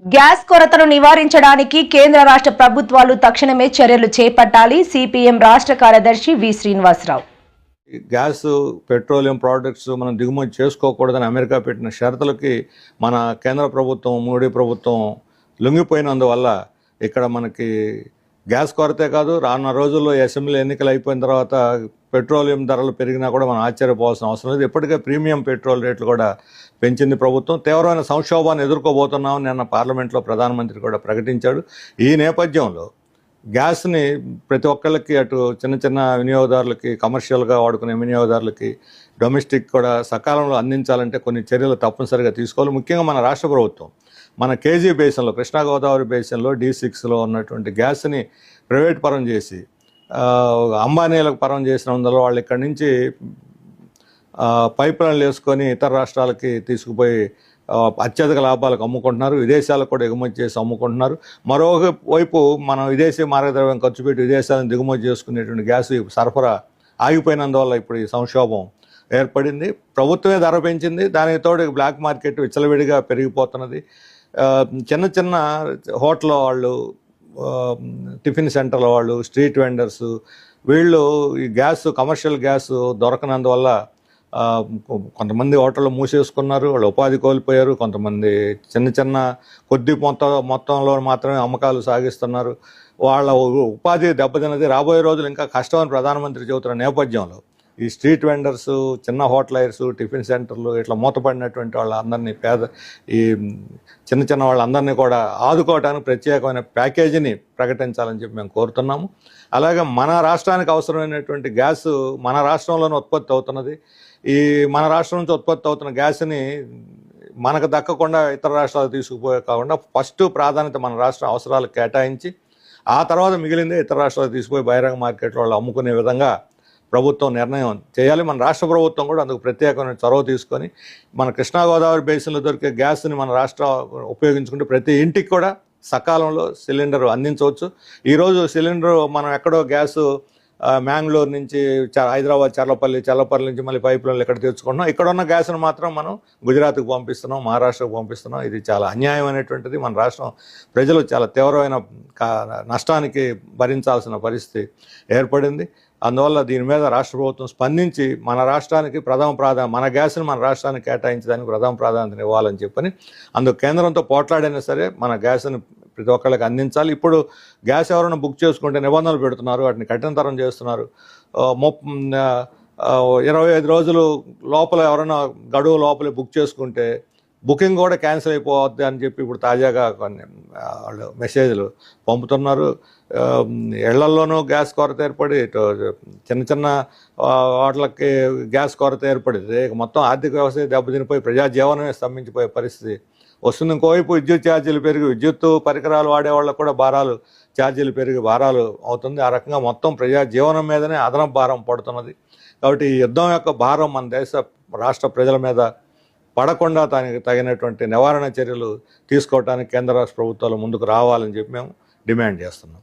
Gas కొరతను నివారించడానికి కేంద్ర రాష్ట్ర ప్రభుత్వాలు తక్షణమే చర్యలు చేపట్టాలి. సిపిఎం రాష్ట్ర కార్యదర్శి వి శ్రీనివాసరావు. గ్యాస్, పెట్రోలియం ప్రోడక్ట్స్ మనం దిగుమతి చేసుకోకూడదని అమెరికా పెట్టిన షరతులకి మన కేంద్ర ప్రభుత్వం, మోడీ ప్రభుత్వం లొంగిపోయినందువల్ల ఇక్కడ మనకి గ్యాస్ కొరతే కాదు, రానున్న రోజుల్లో అసెంబ్లీ ఎన్నికలు అయిపోయిన తర్వాత పెట్రోలియం ధరలు పెరిగినా కూడా మనం ఆశ్చర్యపోవాల్సిన అవసరం లేదు. ఇప్పటికే ప్రీమియం పెట్రోల్ రేట్లు కూడా పెంచింది ప్రభుత్వం. తీవ్రమైన సంక్షోభాన్ని ఎదుర్కోబోతున్నామని నిన్న పార్లమెంట్లో ప్రధానమంత్రి కూడా ప్రకటించాడు. ఈ నేపథ్యంలో గ్యాస్ని ప్రతి ఒక్కళ్ళకి, అటు చిన్న చిన్న వినియోగదారులకి, కమర్షియల్గా వాడుకునే వినియోగదారులకి, డొమెస్టిక్ కూడా సకాలంలో అందించాలంటే కొన్ని చర్యలు తప్పనిసరిగా తీసుకోవాలి. ముఖ్యంగా మన రాష్ట్ర ప్రభుత్వం మన కేజీ బేసిన్లో, కృష్ణా గోదావరి బేసిన్లో D6లో ఉన్నటువంటి గ్యాస్ని ప్రైవేట్ పరం చేసి అంబానీలకు పరం చేసినందువల్ల వాళ్ళు ఇక్కడి నుంచి పైప్ లైన్లు వేసుకొని ఇతర రాష్ట్రాలకి తీసుకుపోయి అత్యధిక లాభాలకు అమ్ముకుంటున్నారు. విదేశాలకు కూడా ఎగుమతి చేసి అమ్ముకుంటున్నారు. మరోవైపు మనం విదేశీ మార్గద్రవ్యం ఖర్చు పెట్టి విదేశాలను దిగుమతి చేసుకునేటువంటి గ్యాస్ సరఫరా ఆగిపోయినందువల్ల ఇప్పుడు ఈ సంక్షోభం ఏర్పడింది. ప్రభుత్వమే ధర పెంచింది, దానికి తోడు బ్లాక్ మార్కెట్ విచ్చలవిడిగా పెరిగిపోతున్నది. చిన్న చిన్న హోటల్ వాళ్ళు, టిఫిన్ సెంటర్ల వాళ్ళు, స్ట్రీట్ వెండర్స్, వీళ్ళు ఈ గ్యాస్, కమర్షియల్ గ్యాస్ దొరకనందువల్ల కొంతమంది హోటళ్ళు మూసేసుకున్నారు, వాళ్ళు ఉపాధి కోల్పోయారు. కొంతమంది చిన్న చిన్న కొద్ది మొత్తంలో మాత్రమే అమ్మకాలు సాగిస్తున్నారు. వాళ్ళ ఉపాధి దెబ్బతిన్నది. రాబోయే రోజులు ఇంకా కష్టమని ప్రధానమంత్రి చెబుతున్న నేపథ్యంలో ఈ స్ట్రీట్ వెండర్స్, చిన్న హోటలైర్స్, టిఫిన్ సెంటర్లు ఇట్లా మూతపడినటువంటి వాళ్ళందరినీ, ఈ చిన్న చిన్న వాళ్ళందరినీ కూడా ఆదుకోవడానికి ప్రత్యేకమైన ప్యాకేజీని ప్రకటించాలని చెప్పి మేము కోరుతున్నాము. అలాగే మన రాష్ట్రానికి అవసరమైనటువంటి గ్యాస్ మన రాష్ట్రంలోనే ఉత్పత్తి అవుతున్నది. ఈ మన రాష్ట్రం నుంచి ఉత్పత్తి అవుతున్న గ్యాస్ని మనకు దక్కకుండా ఇతర రాష్ట్రాలకు తీసుకుపోయే కాకుండా ఫస్ట్ ప్రాధాన్యత మన రాష్ట్ర అవసరాలకు కేటాయించి ఆ తర్వాత మిగిలిందే ఇతర రాష్ట్రాలకు తీసుకుపోయి బహిరంగ మార్కెట్లో వాళ్ళు అమ్ముకునే విధంగా ప్రభుత్వం నిర్ణయం చేయాలి. మన రాష్ట్ర ప్రభుత్వం కూడా అందుకు ప్రత్యేకమైన చొరవ తీసుకొని మన కృష్ణా గోదావరి బేసిన్లో దొరికే గ్యాస్ని మన రాష్ట్రం ఉపయోగించుకుంటే ప్రతి ఇంటికి కూడా సకాలంలో సిలిండర్ అందించవచ్చు. ఈరోజు సిలిండర్ మనం ఎక్కడో గ్యాస్ మ్యాంగ్లూరు నుంచి హైదరాబాద్, చల్లపల్లి నుంచి మళ్ళీ పైప్ లైన్లు ఎక్కడ తెచ్చుకుంటున్నాం. ఇక్కడ ఉన్న గ్యాస్ను మాత్రం మనం గుజరాత్కు పంపిస్తున్నాం, మహారాష్ట్రకు పంపిస్తున్నాం. ఇది చాలా అన్యాయం అనేటువంటిది. మన రాష్ట్రం ప్రజలు చాలా తీవ్రమైన నష్టానికి భరించాల్సిన పరిస్థితి ఏర్పడింది. అందువల్ల దీని మీద రాష్ట్ర ప్రభుత్వం స్పందించి మన రాష్ట్రానికి మన గ్యాస్ని మన రాష్ట్రానికి కేటాయించడానికి ప్రథమ ప్రాధాన్యత ఇవ్వాలని చెప్పని అందుకు కేంద్రంతో పోట్లాడైనా సరే మన గ్యాస్ని ప్రతి ఒక్కళ్ళకి అందించాలి. ఇప్పుడు గ్యాస్ ఎవరైనా బుక్ చేసుకుంటే నిబంధనలు పెడుతున్నారు, వాటిని కఠినతరం చేస్తున్నారు. 25 రోజులు లోపల ఎవరైనా గడువు లోపలే బుక్ చేసుకుంటే బుకింగ్ కూడా క్యాన్సిల్ అయిపోవద్దు అని చెప్పి ఇప్పుడు తాజాగా కొన్ని వాళ్ళు మెసేజ్లు పంపుతున్నారు. ఇళ్లల్లోనూ గ్యాస్ కొరత ఏర్పడి, చిన్న చిన్న వాటికి గ్యాస్ కొరత ఏర్పడింది. మొత్తం ఆర్థిక వ్యవస్థ దెబ్బతినిపోయి ప్రజాజీవనమే స్తంభించిపోయే పరిస్థితి వస్తుంది. ఇంకోవైపు విద్యుత్ ఛార్జీలు పెరిగి విద్యుత్ పరికరాలు వాడేవాళ్ళకు కూడా ఛార్జీలు పెరిగి భారాలు అవుతుంది. ఆ రకంగా మొత్తం ప్రజాజీవనం మీదనే అదనపు భారం పడుతున్నది. కాబట్టి ఈ యుద్ధం యొక్క భారం మన రాష్ట్ర ప్రజల మీద పడకుండా దానికి తగినటువంటి నివారణ చర్యలు తీసుకోవడానికి కేంద్ర రాష్ట్ర ప్రభుత్వాలు ముందుకు రావాలని చెప్పి మేము డిమాండ్ చేస్తున్నాం.